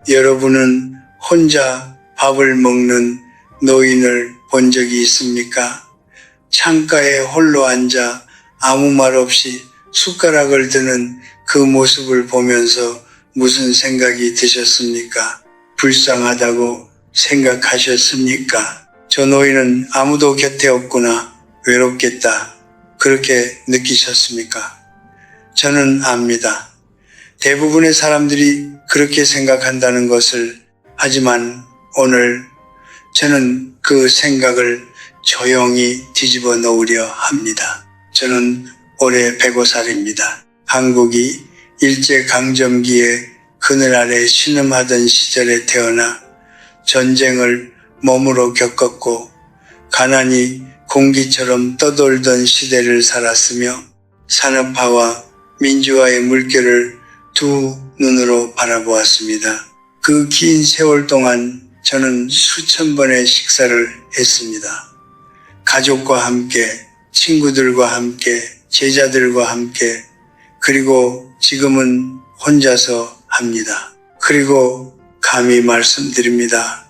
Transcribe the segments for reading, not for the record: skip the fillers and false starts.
여러분은 혼자 밥을 먹는 노인을 본 적이 있습니까? 창가에 홀로 앉아 아무 말 없이 숟가락을 드는 그 모습을 보면서 무슨 생각이 드셨습니까? 불쌍하다고 생각하셨습니까? 저 노인은 아무도 곁에 없구나, 외롭겠다, 그렇게 느끼셨습니까? 저는 압니다. 대부분의 사람들이 그렇게 생각한다는 것을. 하지만 오늘 저는 그 생각을 조용히 뒤집어 놓으려 합니다. 저는 올해 105살입니다. 한국이 일제강점기에 그늘 아래 신음하던 시절에 태어나 전쟁을 몸으로 겪었고 가난이 공기처럼 떠돌던 시대를 살았으며 산업화와 민주화의 물결을 두 눈으로 바라보았습니다. 그 긴 세월 동안 저는 수천 번의 식사를 했습니다. 가족과 함께, 친구들과 함께, 제자들과 함께, 그리고 지금은 혼자서 합니다. 그리고 감히 말씀드립니다.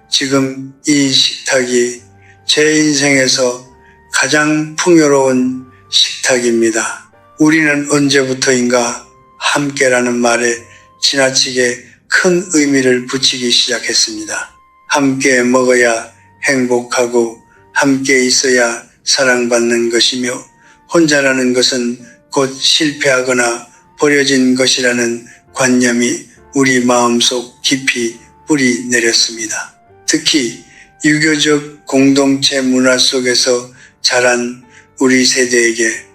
지금 이 식탁이 제 인생에서 가장 풍요로운 식탁입니다. 우리는 언제부터인가 함께라는 말에 지나치게 큰 의미를 붙이기 시작했습니다. 함께 먹어야 행복하고 함께 있어야 사랑받는 것이며 혼자라는 것은 곧 실패하거나 버려진 것이라는 관념이 우리 마음속 깊이 뿌리 내렸습니다. 특히 유교적 공동체 문화 속에서 자란 우리 세대에게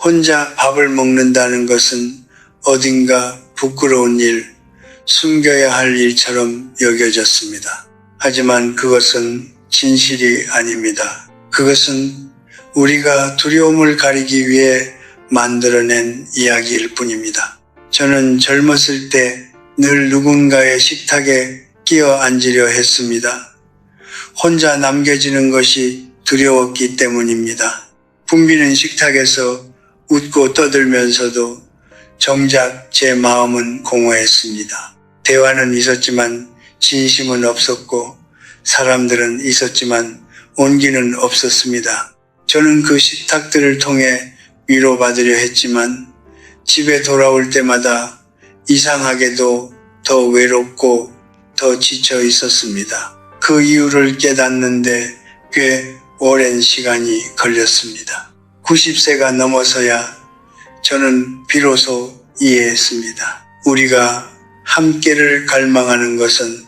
혼자 밥을 먹는다는 것은 어딘가 부끄러운 일, 숨겨야 할 일처럼 여겨졌습니다. 하지만 그것은 진실이 아닙니다. 그것은 우리가 두려움을 가리기 위해 만들어낸 이야기일 뿐입니다. 저는 젊었을 때 늘 누군가의 식탁에 끼어 앉으려 했습니다. 혼자 남겨지는 것이 두려웠기 때문입니다. 붐비는 식탁에서 웃고 떠들면서도 정작 제 마음은 공허했습니다. 대화는 있었지만 진심은 없었고 사람들은 있었지만 온기는 없었습니다. 저는 그 식탁들을 통해 위로받으려 했지만 집에 돌아올 때마다 이상하게도 더 외롭고 더 지쳐 있었습니다. 그 이유를 깨닫는데 꽤 오랜 시간이 걸렸습니다. 90세가 넘어서야 저는 비로소 이해했습니다. 우리가 함께를 갈망하는 것은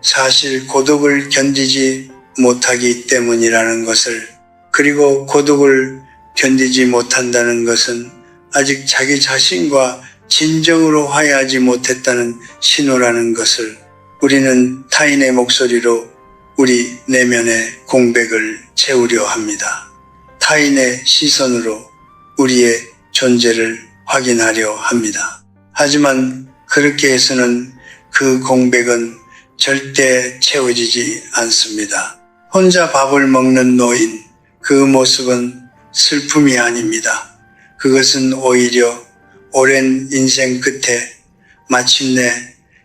사실 고독을 견디지 못하기 때문이라는 것을, 그리고 고독을 견디지 못한다는 것은 아직 자기 자신과 진정으로 화해하지 못했다는 신호라는 것을 우리는 타인의 목소리로 우리 내면의 공백을 채우려 합니다. 타인의 시선으로 우리의 존재를 확인하려 합니다. 하지만 그렇게 해서는 그 공백은 절대 채워지지 않습니다. 혼자 밥을 먹는 노인, 그 모습은 슬픔이 아닙니다. 그것은 오히려 오랜 인생 끝에 마침내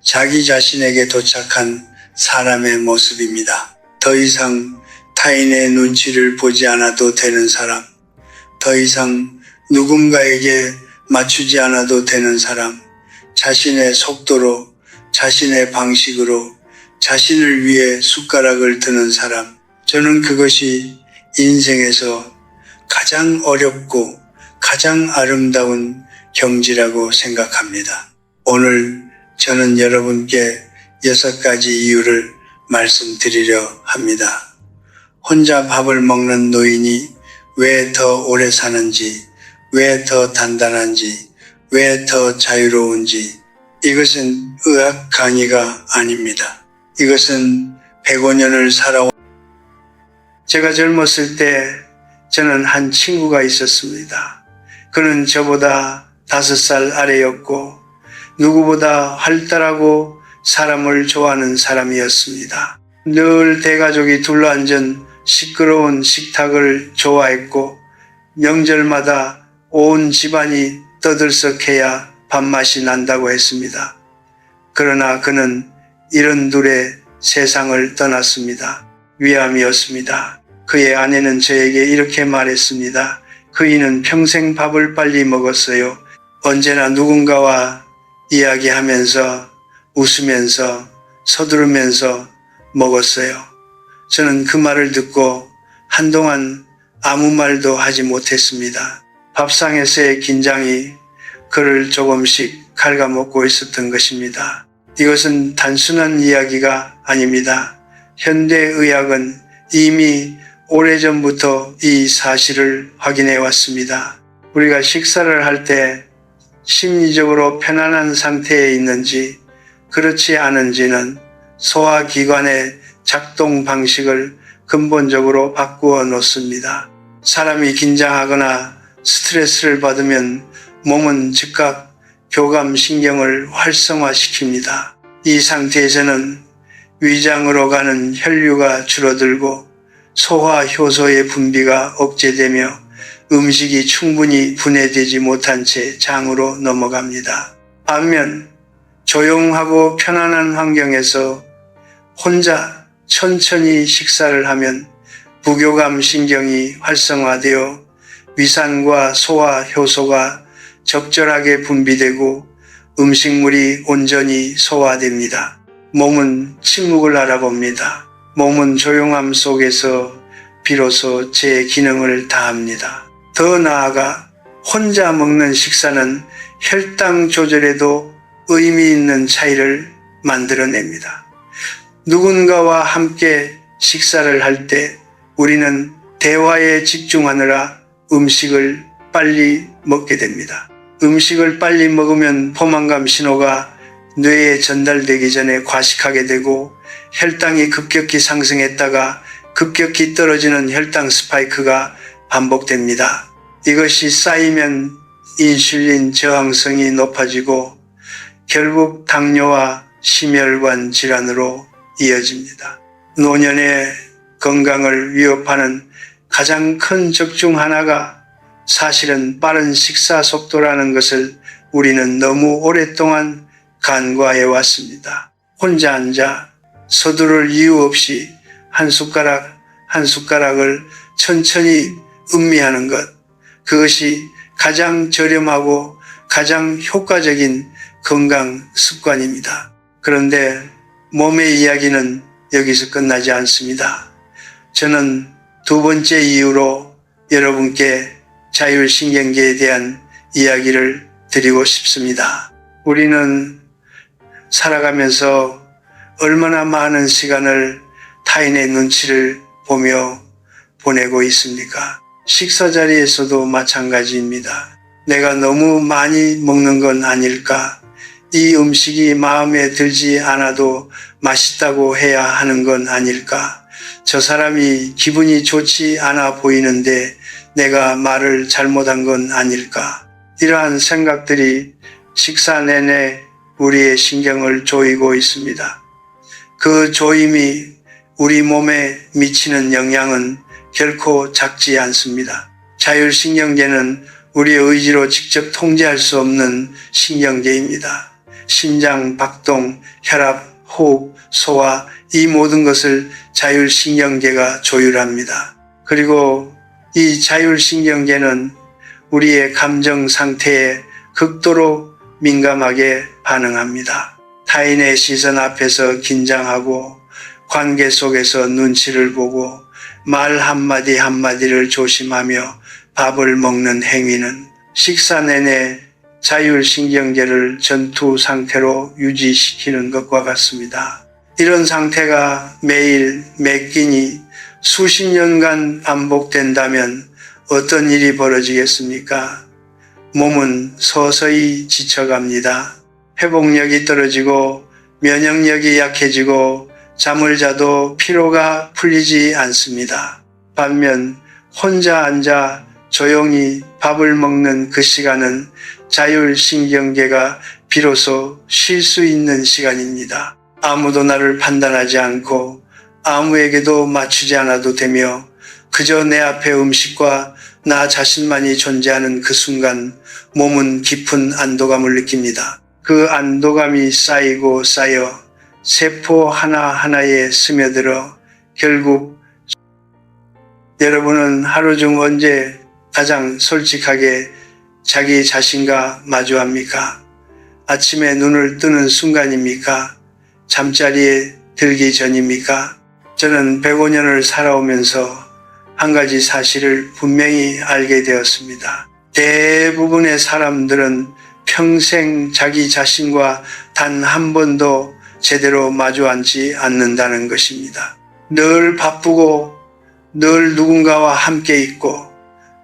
자기 자신에게 도착한 사람의 모습입니다. 더 이상 타인의 눈치를 보지 않아도 되는 사람, 더 이상 누군가에게 맞추지 않아도 되는 사람, 자신의 속도로, 자신의 방식으로, 자신을 위해 숟가락을 드는 사람. 저는 그것이 인생에서 가장 어렵고 가장 아름다운 경지라고 생각합니다. 오늘 저는 여러분께 6가지 이유를 말씀드리려 합니다. 혼자 밥을 먹는 노인이 왜 더 오래 사는지, 왜 더 단단한지, 왜 더 자유로운지. 이것은 의학 강의가 아닙니다. 이것은 105년을 살아온 제가 젊었을 때 저는 한 친구가 있었습니다. 그는 저보다 5살 아래였고 누구보다 활달하고 사람을 좋아하는 사람이었습니다. 늘 대가족이 둘러앉은 시끄러운 식탁을 좋아했고 명절마다 온 집안이 떠들썩해야 밥맛이 난다고 했습니다. 그러나 그는 이른둘에 세상을 떠났습니다. 위암이었습니다. 그의 아내는 저에게 이렇게 말했습니다. 그이는 평생 밥을 빨리 먹었어요. 언제나 누군가와 이야기하면서 웃으면서 서두르면서 먹었어요. 저는 그 말을 듣고 한동안 아무 말도 하지 못했습니다. 밥상에서의 긴장이 그를 조금씩 갉아먹고 있었던 것입니다. 이것은 단순한 이야기가 아닙니다. 현대의학은 이미 오래전부터 이 사실을 확인해 왔습니다. 우리가 식사를 할 때 심리적으로 편안한 상태에 있는지 그렇지 않은지는 소화기관의 작동 방식을 근본적으로 바꾸어 놓습니다. 사람이 긴장하거나 스트레스를 받으면 몸은 즉각 교감신경을 활성화시킵니다. 이 상태에서는 위장으로 가는 혈류가 줄어들고 소화효소의 분비가 억제되며 음식이 충분히 분해되지 못한 채 장으로 넘어갑니다. 반면 조용하고 편안한 환경에서 혼자 천천히 식사를 하면 부교감 신경이 활성화되어 위산과 소화효소가 적절하게 분비되고 음식물이 온전히 소화됩니다. 몸은 침묵을 알아봅니다. 몸은 조용함 속에서 비로소 제 기능을 다합니다. 더 나아가 혼자 먹는 식사는 혈당 조절에도 의미 있는 차이를 만들어냅니다. 누군가와 함께 식사를 할 때 우리는 대화에 집중하느라 음식을 빨리 먹게 됩니다. 음식을 빨리 먹으면 포만감 신호가 뇌에 전달되기 전에 과식하게 되고 혈당이 급격히 상승했다가 급격히 떨어지는 혈당 스파이크가 반복됩니다. 이것이 쌓이면 인슐린 저항성이 높아지고 결국 당뇨와 심혈관 질환으로 이어집니다. 노년의 건강을 위협하는 가장 큰 적 중 하나가 사실은 빠른 식사 속도라는 것을 우리는 너무 오랫동안 간과해 왔습니다. 혼자 앉아 서두를 이유 없이 한 숟가락 한 숟가락을 천천히 음미하는 것, 그것이 가장 저렴하고 가장 효과적인 건강 습관입니다. 그런데 몸의 이야기는 여기서 끝나지 않습니다. 저는 두 번째 이유로 여러분께 자율신경계에 대한 이야기를 드리고 싶습니다. 우리는 살아가면서 얼마나 많은 시간을 타인의 눈치를 보며 보내고 있습니까? 식사 자리에서도 마찬가지입니다. 내가 너무 많이 먹는 건 아닐까? 이 음식이 마음에 들지 않아도 맛있다고 해야 하는 건 아닐까? 저 사람이 기분이 좋지 않아 보이는데 내가 말을 잘못한 건 아닐까? 이러한 생각들이 식사 내내 우리의 신경을 조이고 있습니다. 그 조임이 우리 몸에 미치는 영향은 결코 작지 않습니다. 자율신경계는 우리의 의지로 직접 통제할 수 없는 신경계입니다. 심장, 박동, 혈압, 호흡, 소화, 이 모든 것을 자율신경계가 조율합니다. 그리고 이 자율신경계는 우리의 감정 상태에 극도로 민감하게 반응합니다. 타인의 시선 앞에서 긴장하고 관계 속에서 눈치를 보고 말 한마디 한마디를 조심하며 밥을 먹는 행위는 식사 내내 자율신경계를 전투 상태로 유지시키는 것과 같습니다. 이런 상태가 매일 몇 끼니 수십 년간 반복된다면 어떤 일이 벌어지겠습니까? 몸은 서서히 지쳐갑니다. 회복력이 떨어지고 면역력이 약해지고 잠을 자도 피로가 풀리지 않습니다. 반면 혼자 앉아 조용히 밥을 먹는 그 시간은 자율신경계가 비로소 쉴 수 있는 시간입니다. 아무도 나를 판단하지 않고 아무에게도 맞추지 않아도 되며 그저 내 앞에 음식과 나 자신만이 존재하는 그 순간 몸은 깊은 안도감을 느낍니다. 그 안도감이 쌓이고 쌓여 세포 하나하나에 스며들어 결국 여러분은 하루 중 언제 가장 솔직하게 자기 자신과 마주합니까? 아침에 눈을 뜨는 순간입니까? 잠자리에 들기 전입니까? 저는 105년을 살아오면서 한 가지 사실을 분명히 알게 되었습니다. 대부분의 사람들은 평생 자기 자신과 단 한 번도 제대로 마주 앉지 않는다는 것입니다. 늘 바쁘고 늘 누군가와 함께 있고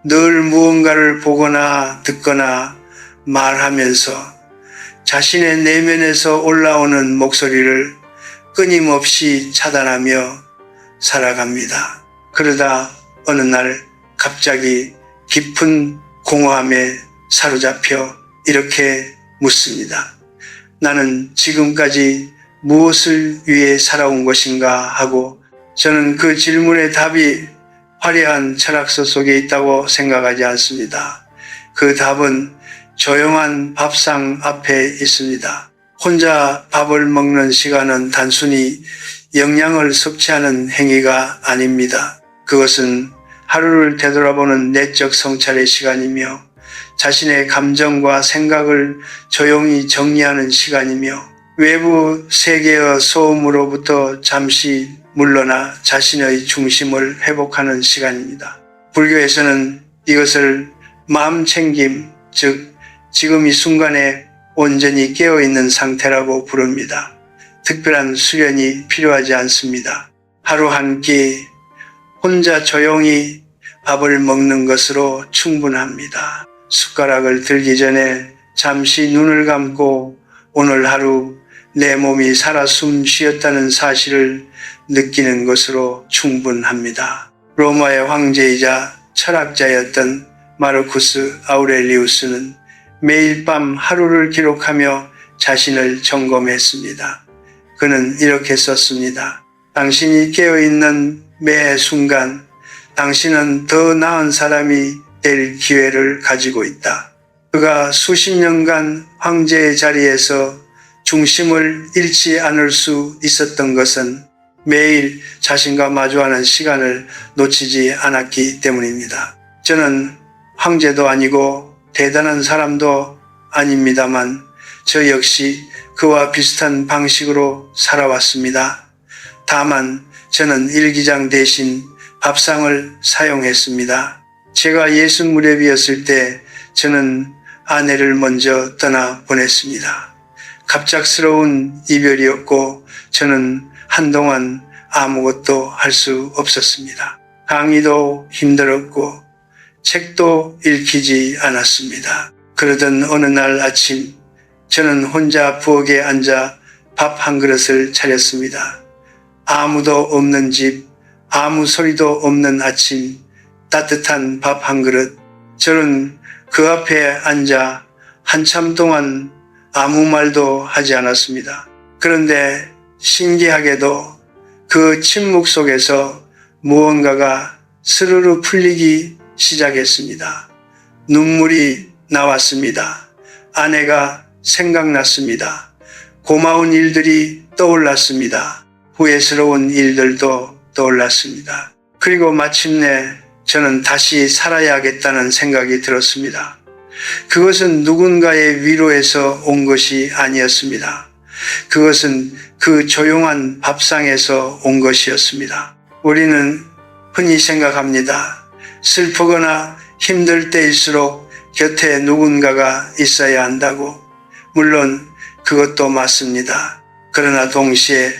늘 무언가를 보거나 듣거나 말하면서 자신의 내면에서 올라오는 목소리를 끊임없이 차단하며 살아갑니다. 그러다 어느 날 갑자기 깊은 공허함에 사로잡혀 이렇게 묻습니다. 나는 지금까지 무엇을 위해 살아온 것인가 하고 저는 그 질문의 답이 화려한 철학서 속에 있다고 생각하지 않습니다. 그 답은 조용한 밥상 앞에 있습니다. 혼자 밥을 먹는 시간은 단순히 영양을 섭취하는 행위가 아닙니다. 그것은 하루를 되돌아보는 내적 성찰의 시간이며 자신의 감정과 생각을 조용히 정리하는 시간이며 외부 세계의 소음으로부터 잠시 물러나 자신의 중심을 회복하는 시간입니다. 불교에서는 이것을 마음챙김, 즉 지금 이 순간에 온전히 깨어있는 상태라고 부릅니다. 특별한 수련이 필요하지 않습니다. 하루 한 끼 혼자 조용히 밥을 먹는 것으로 충분합니다. 숟가락을 들기 전에 잠시 눈을 감고 오늘 하루 내 몸이 살아 숨 쉬었다는 사실을 느끼는 것으로 충분합니다. 로마의 황제이자 철학자였던 마르쿠스 아우렐리우스는 매일 밤 하루를 기록하며 자신을 점검했습니다. 그는 이렇게 썼습니다. 당신이 깨어있는 매 순간 당신은 더 나은 사람이 될 기회를 가지고 있다. 그가 수십 년간 황제의 자리에서 중심을 잃지 않을 수 있었던 것은 매일 자신과 마주하는 시간을 놓치지 않았기 때문입니다. 저는 황제도 아니고 대단한 사람도 아닙니다만 저 역시 그와 비슷한 방식으로 살아왔습니다. 다만 저는 일기장 대신 밥상을 사용했습니다. 제가 60무렵이었을 때 저는 아내를 먼저 떠나 보냈습니다. 갑작스러운 이별이었고 저는 한동안 아무것도 할 수 없었습니다. 강의도 힘들었고 책도 읽히지 않았습니다. 그러던 어느 날 아침 저는 혼자 부엌에 앉아 밥 한 그릇을 차렸습니다. 아무도 없는 집, 아무 소리도 없는 아침, 따뜻한 밥 한 그릇. 저는 그 앞에 앉아 한참 동안 아무 말도 하지 않았습니다. 그런데 신기하게도 그 침묵 속에서 무언가가 스르르 풀리기 시작했습니다. 눈물이 나왔습니다. 아내가 생각났습니다. 고마운 일들이 떠올랐습니다. 후회스러운 일들도 떠올랐습니다. 그리고 마침내 저는 다시 살아야겠다는 생각이 들었습니다. 그것은 누군가의 위로에서 온 것이 아니었습니다. 그것은 그 조용한 밥상에서 온 것이었습니다. 우리는 흔히 생각합니다. 슬프거나 힘들 때일수록 곁에 누군가가 있어야 한다고. 물론 그것도 맞습니다. 그러나 동시에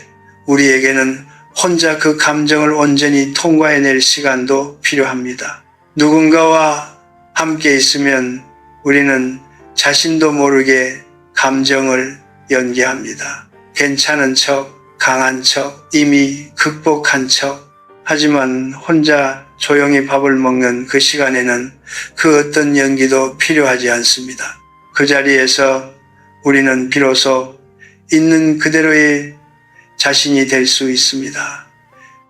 우리에게는 혼자 그 감정을 온전히 통과해낼 시간도 필요합니다. 누군가와 함께 있으면 우리는 자신도 모르게 감정을 연기합니다. 괜찮은 척, 강한 척, 이미 극복한 척. 하지만 혼자 조용히 밥을 먹는 그 시간에는 그 어떤 연기도 필요하지 않습니다. 그 자리에서 우리는 비로소 있는 그대로의 자신이 될 수 있습니다.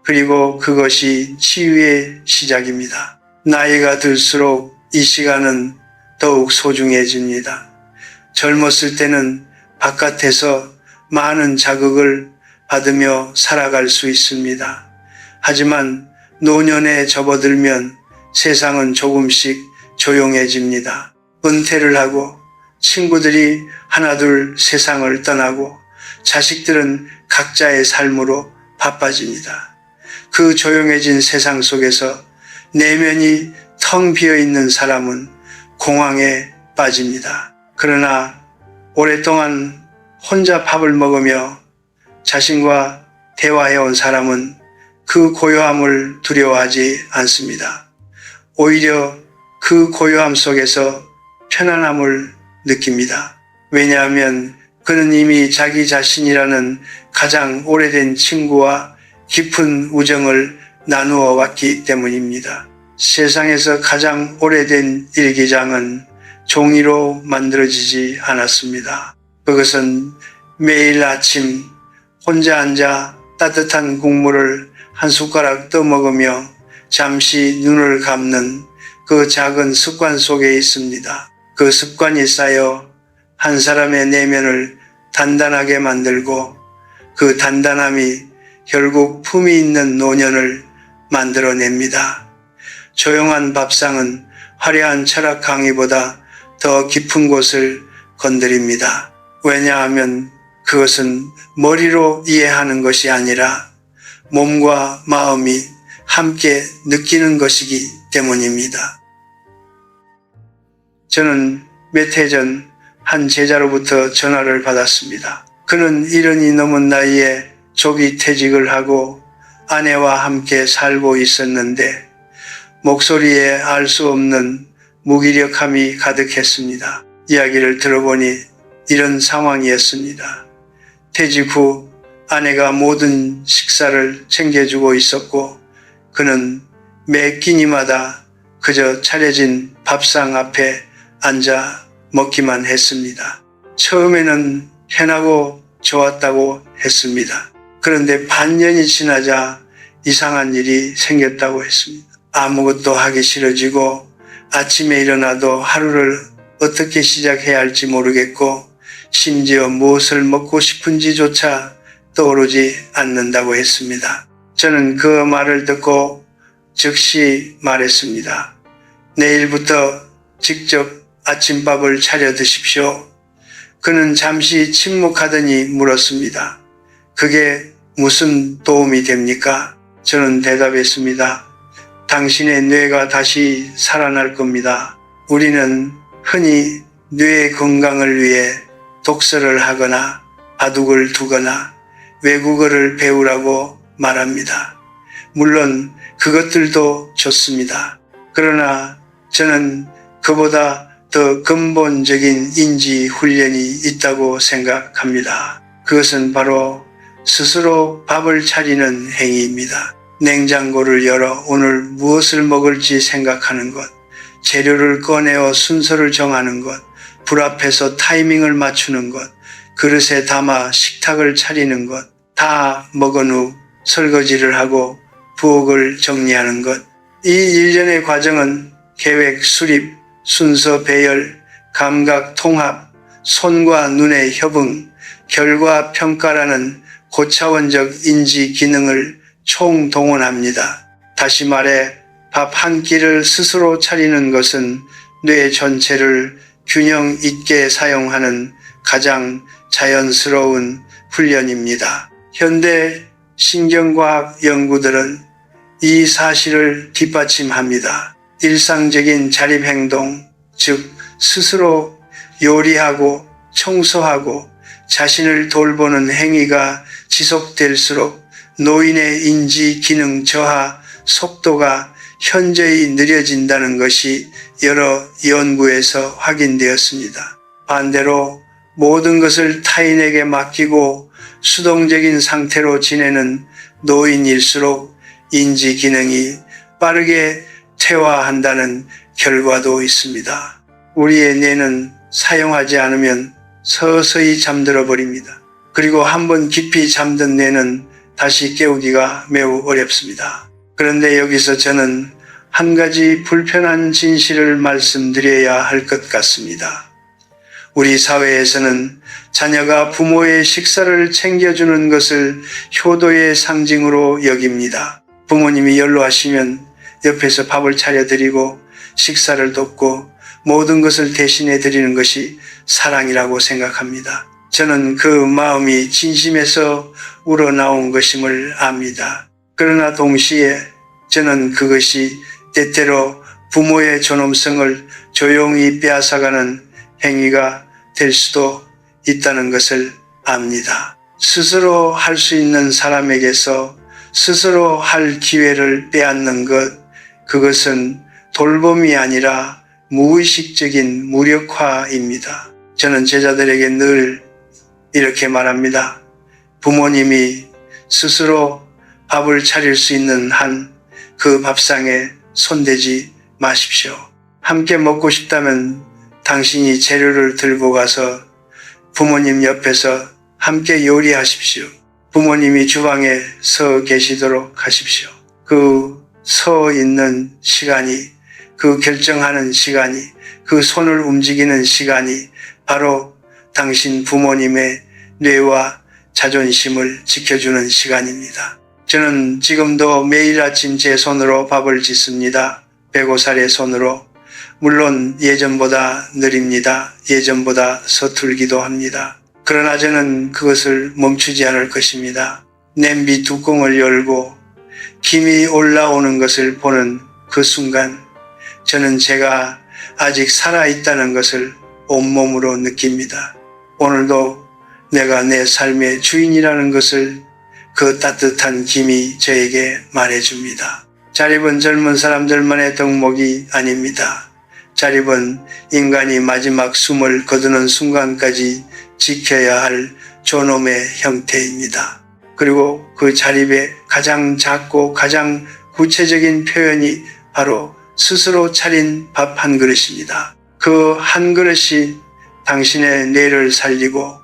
그리고 그것이 치유의 시작입니다. 나이가 들수록 이 시간은 더욱 소중해집니다. 젊었을 때는 바깥에서 많은 자극을 받으며 살아갈 수 있습니다. 하지만 노년에 접어들면 세상은 조금씩 조용해집니다. 은퇴를 하고 친구들이 하나둘 세상을 떠나고 자식들은 각자의 삶으로 바빠집니다. 그 조용해진 세상 속에서 내면이 텅 비어있는 사람은 공황에 빠집니다. 그러나 오랫동안 혼자 밥을 먹으며 자신과 대화해온 사람은 그 고요함을 두려워하지 않습니다. 오히려 그 고요함 속에서 편안함을 느낍니다. 왜냐하면 그는 이미 자기 자신이라는 가장 오래된 친구와 깊은 우정을 나누어 왔기 때문입니다. 세상에서 가장 오래된 일기장은 종이로 만들어지지 않았습니다. 그것은 매일 아침 혼자 앉아 따뜻한 국물을 한 숟가락 떠먹으며 잠시 눈을 감는 그 작은 습관 속에 있습니다. 그 습관이 쌓여 한 사람의 내면을 단단하게 만들고 그 단단함이 결국 품위 있는 노년을 만들어냅니다. 조용한 밥상은 화려한 철학 강의보다 더 깊은 곳을 건드립니다. 왜냐하면 그것은 머리로 이해하는 것이 아니라 몸과 마음이 함께 느끼는 것이기 때문입니다. 저는 몇 해 전 한 제자로부터 전화를 받았습니다. 그는 70이 넘은 나이에 조기 퇴직을 하고 아내와 함께 살고 있었는데 목소리에 알 수 없는 무기력함이 가득했습니다. 이야기를 들어보니 이런 상황이었습니다. 퇴직 후 아내가 모든 식사를 챙겨주고 있었고 그는 매 끼니마다 그저 차려진 밥상 앞에 앉아 먹기만 했습니다. 처음에는 편하고 좋았다고 했습니다. 그런데 반년이 지나자 이상한 일이 생겼다고 했습니다. 아무것도 하기 싫어지고 아침에 일어나도 하루를 어떻게 시작해야 할지 모르겠고 심지어 무엇을 먹고 싶은지조차 떠오르지 않는다고 했습니다. 저는 그 말을 듣고 즉시 말했습니다. 내일부터 직접 아침밥을 차려 드십시오. 그는 잠시 침묵하더니 물었습니다. 그게 무슨 도움이 됩니까? 저는 대답했습니다. 당신의 뇌가 다시 살아날 겁니다. 우리는 흔히 뇌 건강을 위해 독서를 하거나 바둑을 두거나 외국어를 배우라고 말합니다. 물론 그것들도 좋습니다. 그러나 저는 그보다 더 근본적인 인지 훈련이 있다고 생각합니다. 그것은 바로 스스로 밥을 차리는 행위입니다. 냉장고를 열어 오늘 무엇을 먹을지 생각하는 것, 재료를 꺼내어 순서를 정하는 것, 불 앞에서 타이밍을 맞추는 것, 그릇에 담아 식탁을 차리는 것, 다 먹은 후 설거지를 하고 부엌을 정리하는 것. 이 일련의 과정은 계획 수립, 순서 배열, 감각 통합, 손과 눈의 협응, 결과 평가라는 고차원적 인지 기능을 총동원합니다. 다시 말해 밥 한 끼를 스스로 차리는 것은 뇌 전체를 균형 있게 사용하는 가장 자연스러운 훈련입니다. 현대 신경과학 연구들은 이 사실을 뒷받침합니다. 일상적인 자립행동, 즉 스스로 요리하고 청소하고 자신을 돌보는 행위가 지속될수록 노인의 인지 기능 저하 속도가 현저히 느려진다는 것이 여러 연구에서 확인되었습니다. 반대로 모든 것을 타인에게 맡기고 수동적인 상태로 지내는 노인일수록 인지 기능이 빠르게 퇴화한다는 결과도 있습니다. 우리의 뇌는 사용하지 않으면 서서히 잠들어 버립니다. 그리고 한번 깊이 잠든 뇌는 다시 깨우기가 매우 어렵습니다. 그런데 여기서 저는 한 가지 불편한 진실을 말씀드려야 할 것 같습니다. 우리 사회에서는 자녀가 부모의 식사를 챙겨주는 것을 효도의 상징으로 여깁니다. 부모님이 연로하시면 옆에서 밥을 차려드리고 식사를 돕고 모든 것을 대신해 드리는 것이 사랑이라고 생각합니다. 저는 그 마음이 진심에서 우러나온 것임을 압니다. 그러나 동시에 저는 그것이 때때로 부모의 존엄성을 조용히 빼앗아가는 행위가 될 수도 있다는 것을 압니다. 스스로 할 수 있는 사람에게서 스스로 할 기회를 빼앗는 것, 그것은 돌봄이 아니라 무의식적인 무력화입니다. 저는 제자들에게 늘 이렇게 말합니다. 부모님이 스스로 밥을 차릴 수 있는 한 그 밥상에 손대지 마십시오. 함께 먹고 싶다면 당신이 재료를 들고 가서 부모님 옆에서 함께 요리하십시오. 부모님이 주방에 서 계시도록 하십시오. 그 서 있는 시간이, 그 결정하는 시간이, 그 손을 움직이는 시간이 바로 당신 부모님의 뇌와 자존심을 지켜주는 시간입니다. 저는 지금도 매일 아침 제 손으로 밥을 짓습니다. 105살의 손으로. 물론 예전보다 느립니다. 예전보다 서툴기도 합니다. 그러나 저는 그것을 멈추지 않을 것입니다. 냄비 뚜껑을 열고 김이 올라오는 것을 보는 그 순간 저는 제가 아직 살아있다는 것을 온몸으로 느낍니다. 오늘도 내가 내 삶의 주인이라는 것을 그 따뜻한 김이 저에게 말해줍니다. 자립은 젊은 사람들만의 덕목이 아닙니다. 자립은 인간이 마지막 숨을 거두는 순간까지 지켜야 할 존엄의 형태입니다. 그리고 그 자립의 가장 작고 가장 구체적인 표현이 바로 스스로 차린 밥 한 그릇입니다. 그 한 그릇이 당신의 뇌를 살리고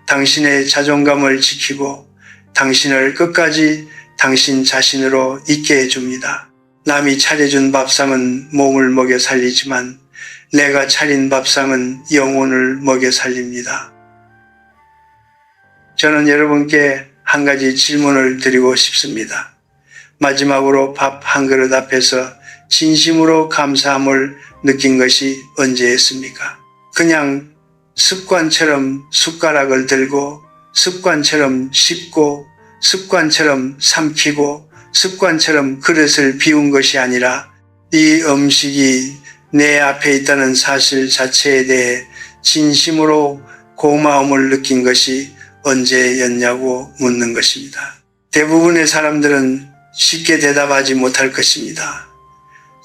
당신의 자존감을 지키고 당신을 끝까지 당신 자신으로 있게 해줍니다. 남이 차려준 밥상은 몸을 먹여 살리지만 내가 차린 밥상은 영혼을 먹여 살립니다. 저는 여러분께 한 가지 질문을 드리고 싶습니다. 마지막으로 밥 한 그릇 앞에서 진심으로 감사함을 느낀 것이 언제였습니까? 그냥 습관처럼 숟가락을 들고 습관처럼 씹고 습관처럼 삼키고 습관처럼 그릇을 비운 것이 아니라 이 음식이 내 앞에 있다는 사실 자체에 대해 진심으로 고마움을 느낀 것이 언제였냐고 묻는 것입니다. 대부분의 사람들은 쉽게 대답하지 못할 것입니다.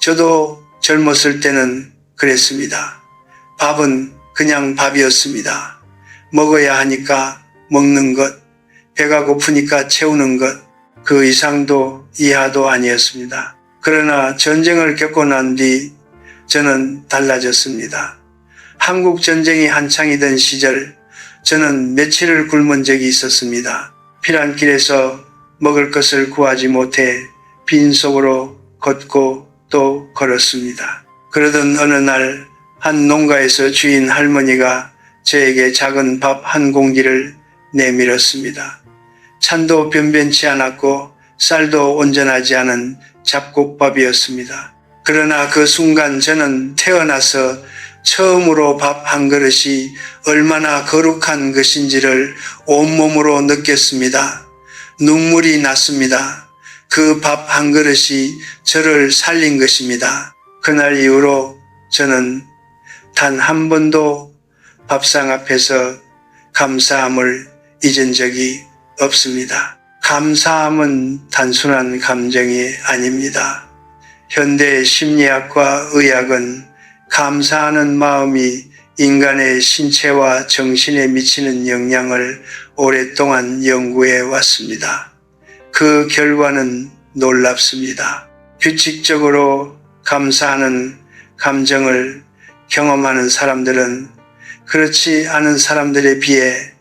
저도 젊었을 때는 그랬습니다. 밥은 그냥 밥이었습니다. 먹어야 하니까 먹는 것, 배가 고프니까 채우는 것, 그 이상도 이하도 아니었습니다. 그러나 전쟁을 겪고 난 뒤 저는 달라졌습니다. 한국 전쟁이 한창이던 시절 저는 며칠을 굶은 적이 있었습니다. 피란길에서 먹을 것을 구하지 못해 빈속으로 걷고 또 걸었습니다. 그러던 어느 날 한 농가에서 주인 할머니가 저에게 작은 밥 한 공기를 내밀었습니다. 찬도 변변치 않았고 쌀도 온전하지 않은 잡곡밥이었습니다. 그러나 그 순간 저는 태어나서 처음으로 밥 한 그릇이 얼마나 거룩한 것인지를 온몸으로 느꼈습니다. 눈물이 났습니다. 그 밥 한 그릇이 저를 살린 것입니다. 그날 이후로 저는 단 한 번도 밥상 앞에서 감사함을 잊은 적이 없습니다. 감사함은 단순한 감정이 아닙니다. 현대 심리학과 의학은 감사하는 마음이 인간의 신체와 정신에 미치는 영향을 오랫동안 연구해 왔습니다. 그 결과는 놀랍습니다. 규칙적으로 감사하는 감정을 경험하는 사람들은 그렇지 않은 사람들에 비해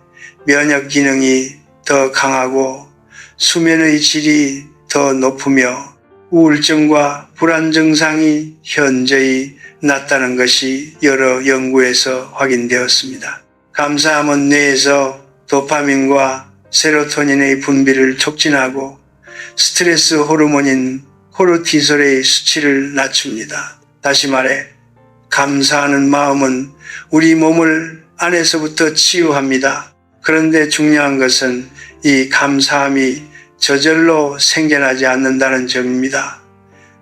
면역 기능이 더 강하고 수면의 질이 더 높으며 우울증과 불안 증상이 현저히 낮다는 것이 여러 연구에서 확인되었습니다. 감사함은 뇌에서 도파민과 세로토닌의 분비를 촉진하고 스트레스 호르몬인 코르티솔의 수치를 낮춥니다. 다시 말해 감사하는 마음은 우리 몸을 안에서부터 치유합니다. 그런데 중요한 것은 이 감사함이 저절로 생겨나지 않는다는 점입니다.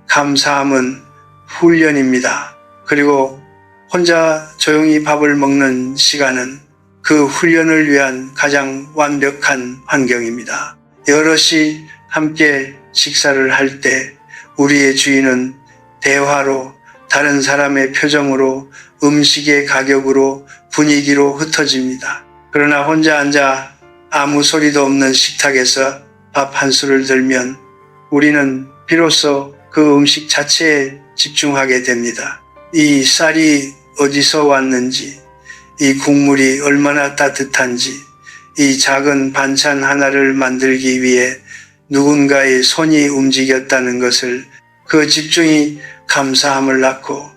감사함은 훈련입니다. 그리고 혼자 조용히 밥을 먹는 시간은 그 훈련을 위한 가장 완벽한 환경입니다. 여럿이 함께 식사를 할 때 우리의 주인은 대화로, 다른 사람의 표정으로, 음식의 가격으로, 분위기로 흩어집니다. 그러나 혼자 앉아 아무 소리도 없는 식탁에서 밥 한 술을 들면 우리는 비로소 그 음식 자체에 집중하게 됩니다. 이 쌀이 어디서 왔는지, 이 국물이 얼마나 따뜻한지, 이 작은 반찬 하나를 만들기 위해 누군가의 손이 움직였다는 것을, 그 집중이 감사함을 낳고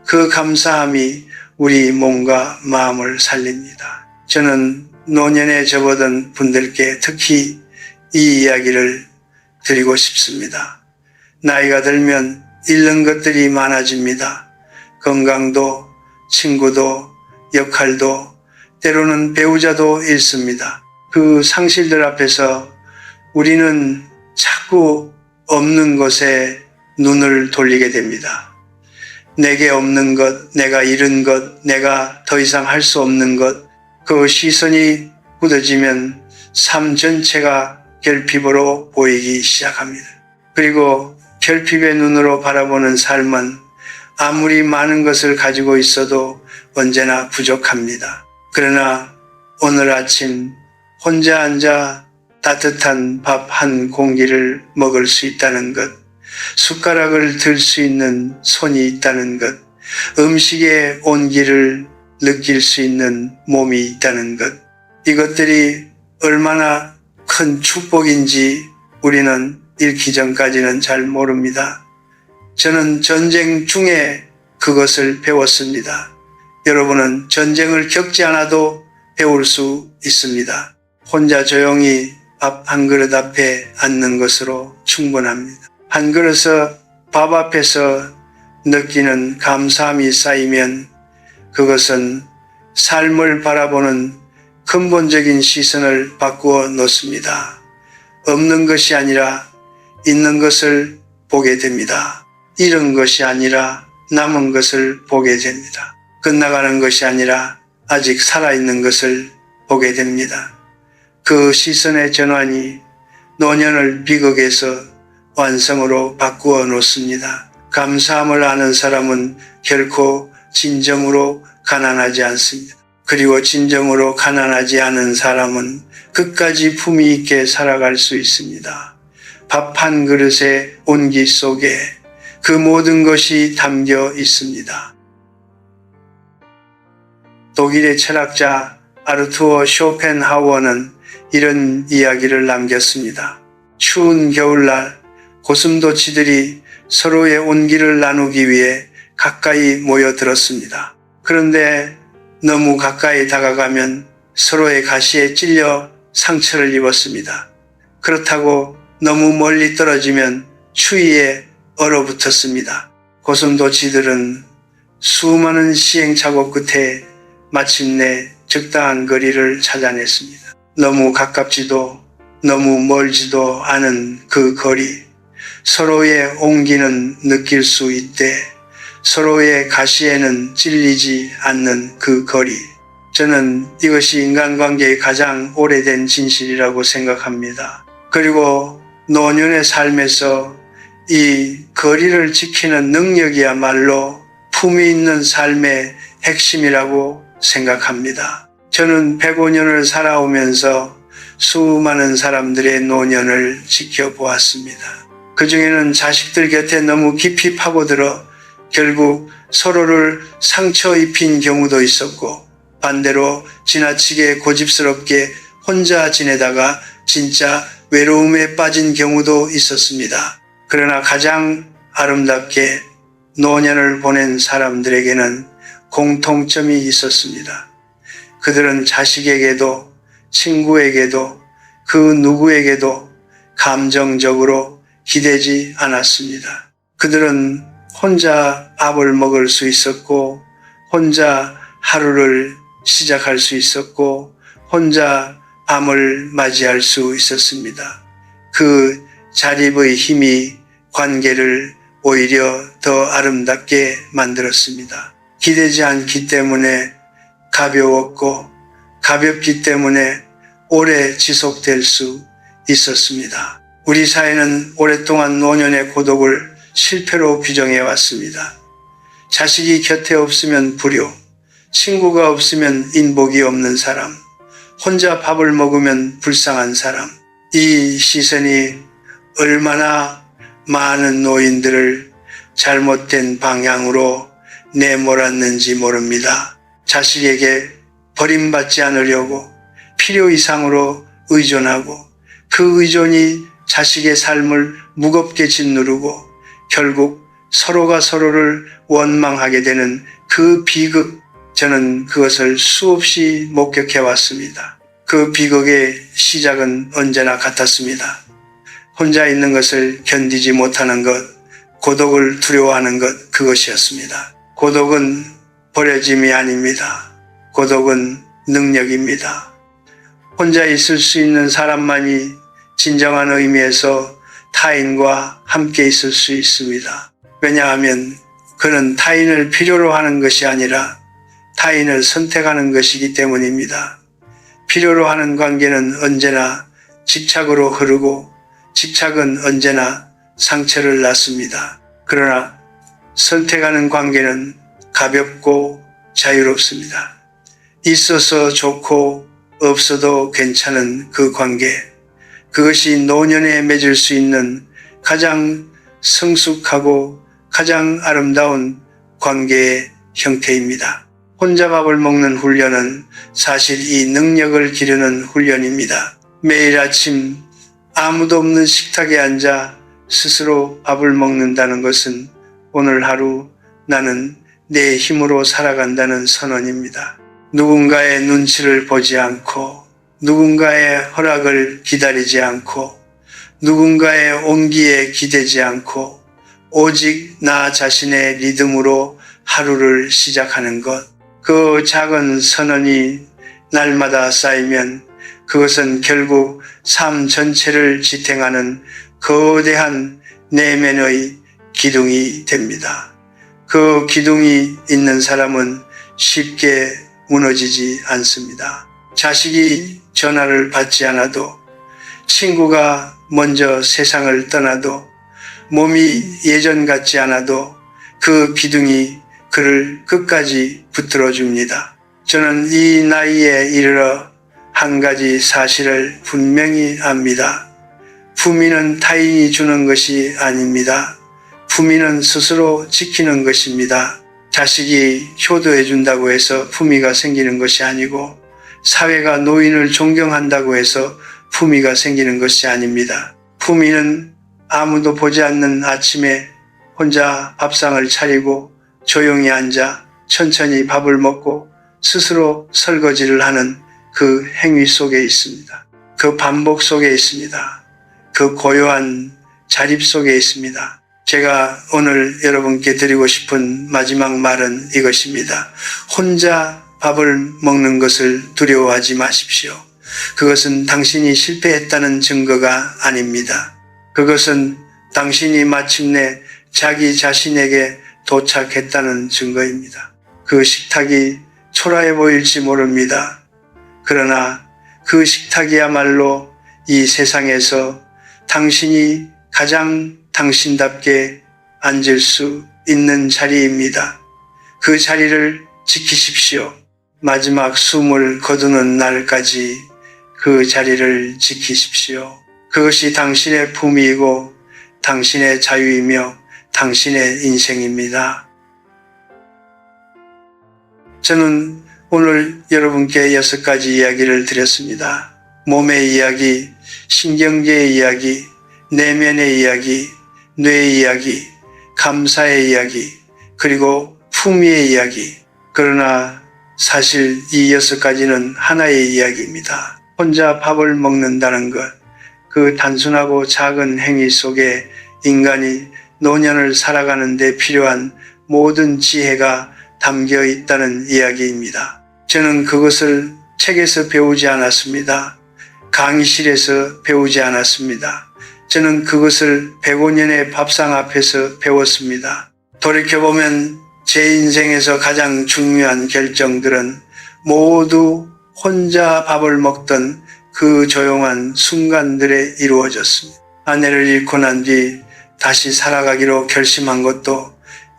그 감사함이 우리 몸과 마음을 살립니다. 저는 노년에 접어든 분들께 특히 이 이야기를 드리고 싶습니다. 나이가 들면 잃는 것들이 많아집니다. 건강도, 친구도, 역할도, 때로는 배우자도 잃습니다. 그 상실들 앞에서 우리는 자꾸 없는 것에 눈을 돌리게 됩니다. 내게 없는 것, 내가 잃은 것, 내가 더 이상 할 수 없는 것, 그 시선이 굳어지면 삶 전체가 결핍으로 보이기 시작합니다. 그리고 결핍의 눈으로 바라보는 삶은 아무리 많은 것을 가지고 있어도 언제나 부족합니다. 그러나 오늘 아침 혼자 앉아 따뜻한 밥 한 공기를 먹을 수 있다는 것, 숟가락을 들 수 있는 손이 있다는 것, 음식의 온기를 느낄 수 있는 몸이 있다는 것, 이것들이 얼마나 큰 축복인지 우리는 잃기 전까지는 잘 모릅니다. 저는 전쟁 중에 그것을 배웠습니다. 여러분은 전쟁을 겪지 않아도 배울 수 있습니다. 혼자 조용히 밥 한 그릇 앞에 앉는 것으로 충분합니다. 한 그릇의 밥 앞에서 느끼는 감사함이 쌓이면 그것은 삶을 바라보는 근본적인 시선을 바꾸어 놓습니다. 없는 것이 아니라 있는 것을 보게 됩니다. 잃은 것이 아니라 남은 것을 보게 됩니다. 끝나가는 것이 아니라 아직 살아있는 것을 보게 됩니다. 그 시선의 전환이 노년을 비극에서 완성으로 바꾸어 놓습니다. 감사함을 아는 사람은 결코 진정으로 가난하지 않습니다. 그리고 진정으로 가난하지 않은 사람은 끝까지 품위 있게 살아갈 수 있습니다. 밥 한 그릇의 온기 속에 그 모든 것이 담겨 있습니다. 독일의 철학자 아르투어 쇼펜하우어는 이런 이야기를 남겼습니다. 추운 겨울날 고슴도치들이 서로의 온기를 나누기 위해 가까이 모여들었습니다. 그런데 너무 가까이 다가가면 서로의 가시에 찔려 상처를 입었습니다. 그렇다고 너무 멀리 떨어지면 추위에 얼어붙었습니다. 고슴도치들은 수많은 시행착오 끝에 마침내 적당한 거리를 찾아냈습니다. 너무 가깝지도 너무 멀지도 않은 그 거리, 서로의 온기는 느낄 수 있되 서로의 가시에는 찔리지 않는 그 거리. 저는 이것이 인간관계의 가장 오래된 진실이라고 생각합니다. 그리고 노년의 삶에서 이 거리를 지키는 능력이야말로 품위 있는 삶의 핵심이라고 생각합니다. 저는 105년을 살아오면서 수많은 사람들의 노년을 지켜보았습니다. 그 중에는 자식들 곁에 너무 깊이 파고들어 결국 서로를 상처 입힌 경우도 있었고, 반대로 지나치게 고집스럽게 혼자 지내다가 진짜 외로움에 빠진 경우도 있었습니다. 그러나 가장 아름답게 노년을 보낸 사람들에게는 공통점이 있었습니다. 그들은 자식에게도 친구에게도 그 누구에게도 감정적으로 기대지 않았습니다. 그들은 혼자 밥을 먹을 수 있었고 혼자 하루를 시작할 수 있었고 혼자 밤을 맞이할 수 있었습니다. 그 자립의 힘이 관계를 오히려 더 아름답게 만들었습니다. 기대지 않기 때문에 가벼웠고 가볍기 때문에 오래 지속될 수 있었습니다. 우리 사회는 오랫동안 노년의 고독을 실패로 규정해 왔습니다. 자식이 곁에 없으면 불효, 친구가 없으면 인복이 없는 사람, 혼자 밥을 먹으면 불쌍한 사람, 이 시선이 얼마나 많은 노인들을 잘못된 방향으로 내몰았는지 모릅니다. 자식에게 버림받지 않으려고 필요 이상으로 의존하고 그 의존이 자식의 삶을 무겁게 짓누르고 결국 서로가 서로를 원망하게 되는 그 비극, 저는 그것을 수없이 목격해 왔습니다. 그 비극의 시작은 언제나 같았습니다. 혼자 있는 것을 견디지 못하는 것, 고독을 두려워하는 것, 그것이었습니다. 고독은 버려짐이 아닙니다. 고독은 능력입니다. 혼자 있을 수 있는 사람만이 진정한 의미에서 타인과 함께 있을 수 있습니다. 왜냐하면 그는 타인을 필요로 하는 것이 아니라 타인을 선택하는 것이기 때문입니다. 필요로 하는 관계는 언제나 집착으로 흐르고 집착은 언제나 상처를 낳습니다. 그러나 선택하는 관계는 가볍고 자유롭습니다. 있어서 좋고 없어도 괜찮은 그 관계, 그것이 노년에 맺을 수 있는 가장 성숙하고 가장 아름다운 관계의 형태입니다. 혼자 밥을 먹는 훈련은 사실 이 능력을 기르는 훈련입니다. 매일 아침 아무도 없는 식탁에 앉아 스스로 밥을 먹는다는 것은 오늘 하루 나는 내 힘으로 살아간다는 선언입니다. 누군가의 눈치를 보지 않고 누군가의 허락을 기다리지 않고 누군가의 온기에 기대지 않고 오직 나 자신의 리듬으로 하루를 시작하는 것, 그 작은 선언이 날마다 쌓이면 그것은 결국 삶 전체를 지탱하는 거대한 내면의 기둥이 됩니다. 그 기둥이 있는 사람은 쉽게 무너지지 않습니다. 자식이 전화를 받지 않아도, 친구가 먼저 세상을 떠나도, 몸이 예전 같지 않아도 그 기둥이 그를 끝까지 붙들어 줍니다. 저는 이 나이에 이르러 한 가지 사실을 분명히 압니다. 품위는 타인이 주는 것이 아닙니다. 품위는 스스로 지키는 것입니다. 자식이 효도해 준다고 해서 품위가 생기는 것이 아니고 사회가 노인을 존경한다고 해서 품위가 생기는 것이 아닙니다. 품위는 아무도 보지 않는 아침에 혼자 밥상을 차리고 조용히 앉아 천천히 밥을 먹고 스스로 설거지를 하는 그 행위 속에 있습니다. 그 반복 속에 있습니다. 그 고요한 자립 속에 있습니다. 제가 오늘 여러분께 드리고 싶은 마지막 말은 이것입니다. 혼자 밥을 먹는 것을 두려워하지 마십시오. 그것은 당신이 실패했다는 증거가 아닙니다. 그것은 당신이 마침내 자기 자신에게 도착했다는 증거입니다. 그 식탁이 초라해 보일지 모릅니다. 그러나 그 식탁이야말로 이 세상에서 당신이 가장 당신답게 앉을 수 있는 자리입니다. 그 자리를 지키십시오. 마지막 숨을 거두는 날까지 그 자리를 지키십시오. 그것이 당신의 품위이고 당신의 자유이며 당신의 인생입니다. 저는 오늘 여러분께 6가지 이야기를 드렸습니다. 몸의 이야기, 신경계의 이야기, 내면의 이야기, 뇌의 이야기, 감사의 이야기, 그리고 품위의 이야기. 그러나 사실 이 6가지는 하나의 이야기입니다. 혼자 밥을 먹는다는 것, 그 단순하고 작은 행위 속에 인간이 노년을 살아가는 데 필요한 모든 지혜가 담겨 있다는 이야기입니다. 저는 그것을 책에서 배우지 않았습니다. 강의실에서 배우지 않았습니다. 저는 그것을 105년의 밥상 앞에서 배웠습니다. 돌이켜보면 제 인생에서 가장 중요한 결정들은 모두 혼자 밥을 먹던 그 조용한 순간들에 이루어졌습니다. 아내를 잃고 난 뒤 다시 살아가기로 결심한 것도,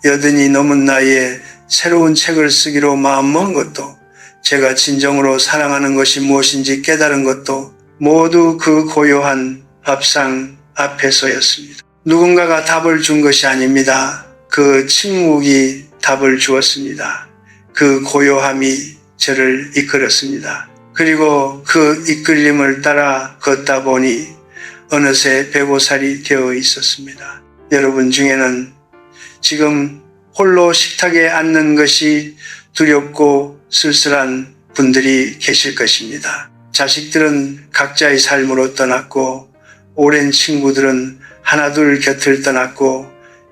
여든이 넘은 나이에 새로운 책을 쓰기로 마음먹은 것도, 제가 진정으로 사랑하는 것이 무엇인지 깨달은 것도 모두 그 고요한 밥상 앞에서였습니다. 누군가가 답을 준 것이 아닙니다. 그 침묵이 답을 주었습니다. 그 고요함이 저를 이끌었습니다. 그리고 그 이끌림을 따라 걷다 보니 어느새 105살이 되어 있었습니다. 여러분 중에는 지금 홀로 식탁에 앉는 것이 두렵고 쓸쓸한 분들이 계실 것입니다. 자식들은 각자의 삶으로 떠났고, 오랜 친구들은 하나둘 곁을 떠났고,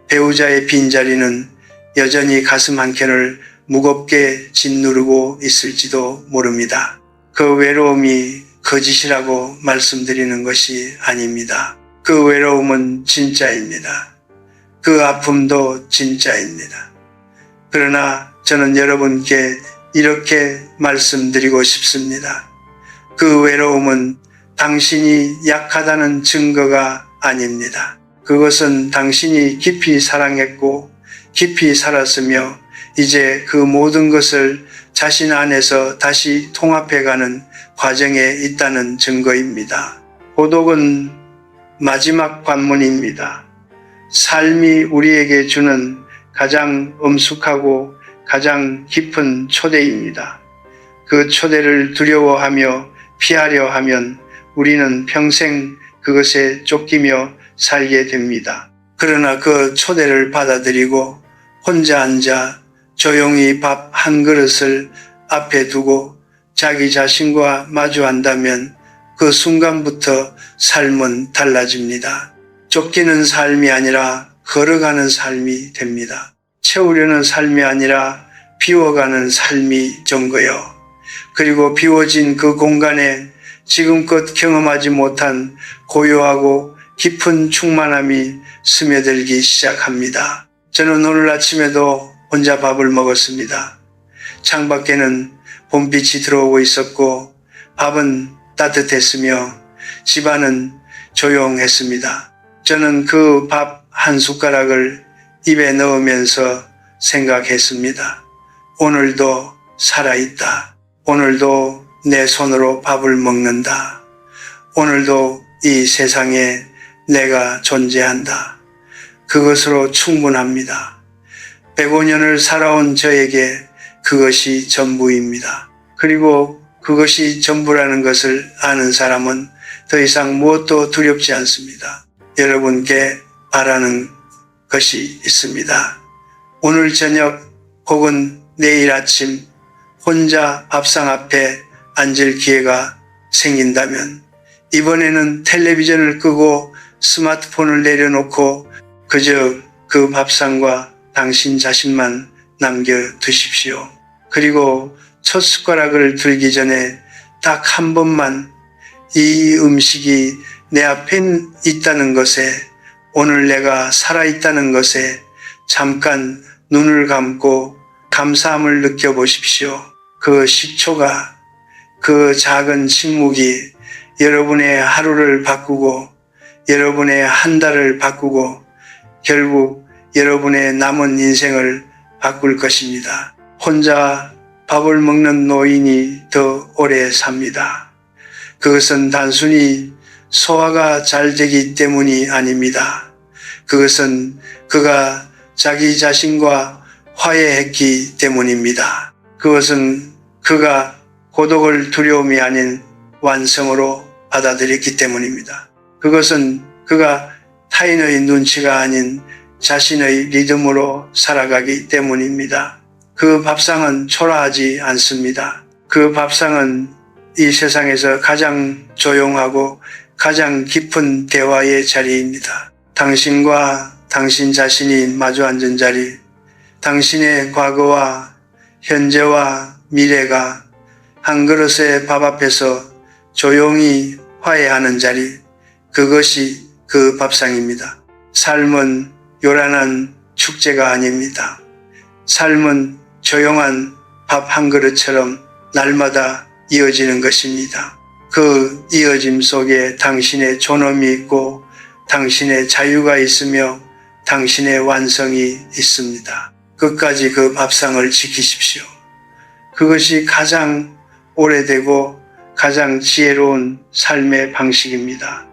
배우자의 빈자리는 여전히 가슴 한켠을 무겁게 짓누르고 있을지도 모릅니다. 그 외로움이 거짓이라고 말씀드리는 것이 아닙니다. 그 외로움은 진짜입니다. 그 아픔도 진짜입니다. 그러나 저는 여러분께 이렇게 말씀드리고 싶습니다. 그 외로움은 당신이 약하다는 증거가 아닙니다. 그것은 당신이 깊이 사랑했고 깊이 살았으며 이제 그 모든 것을 자신 안에서 다시 통합해가는 과정에 있다는 증거입니다. 고독은 마지막 관문입니다. 삶이 우리에게 주는 가장 엄숙하고 가장 깊은 초대입니다. 그 초대를 두려워하며 피하려 하면 우리는 평생 그것에 쫓기며 살게 됩니다. 그러나 그 초대를 받아들이고 혼자 앉아 조용히 밥 한 그릇을 앞에 두고 자기 자신과 마주한다면 그 순간부터 삶은 달라집니다. 쫓기는 삶이 아니라 걸어가는 삶이 됩니다. 채우려는 삶이 아니라 비워가는 삶이 전거요. 그리고 비워진 그 공간에 지금껏 경험하지 못한 고요하고 깊은 충만함이 스며들기 시작합니다. 저는 오늘 아침에도 혼자 밥을 먹었습니다. 창밖에는 봄빛이 들어오고 있었고 밥은 따뜻했으며 집안은 조용했습니다. 저는 그 밥 한 숟가락을 입에 넣으면서 생각했습니다. 오늘도 살아있다. 오늘도 내 손으로 밥을 먹는다. 오늘도 이 세상에 내가 존재한다. 그것으로 충분합니다. 105년을 살아온 저에게 그것이 전부입니다. 그리고 그것이 전부라는 것을 아는 사람은 더 이상 무엇도 두렵지 않습니다. 여러분께 바라는 것이 있습니다. 오늘 저녁 혹은 내일 아침 혼자 밥상 앞에 앉을 기회가 생긴다면 이번에는 텔레비전을 끄고 스마트폰을 내려놓고 그저 그 밥상과 당신 자신만 남겨두십시오. 그리고 첫 숟가락을 들기 전에 딱 한 번만 이 음식이 내 앞에 있다는 것에, 오늘 내가 살아있다는 것에 잠깐 눈을 감고 감사함을 느껴보십시오. 그 식초가, 그 작은 침묵이 여러분의 하루를 바꾸고 여러분의 한 달을 바꾸고 결국 여러분의 남은 인생을 바꿀 것입니다. 혼자 밥을 먹는 노인이 더 오래 삽니다. 그것은 단순히 소화가 잘 되기 때문이 아닙니다. 그것은 그가 자기 자신과 화해했기 때문입니다. 그것은 그가 고독을 두려움이 아닌 완성으로 받아들였기 때문입니다. 그것은 그가 타인의 눈치가 아닌 자신의 리듬으로 살아가기 때문입니다. 그 밥상은 초라하지 않습니다. 그 밥상은 이 세상에서 가장 조용하고 가장 깊은 대화의 자리입니다. 당신과 당신 자신이 마주 앉은 자리, 당신의 과거와 현재와 미래가 한 그릇의 밥 앞에서 조용히 화해하는 자리, 그것이 그 밥상입니다. 삶은 요란한 축제가 아닙니다. 삶은 조용한 밥 한 그릇처럼 날마다 이어지는 것입니다. 그 이어짐 속에 당신의 존엄이 있고 당신의 자유가 있으며 당신의 완성이 있습니다. 끝까지 그 밥상을 지키십시오. 그것이 가장 오래되고 가장 지혜로운 삶의 방식입니다.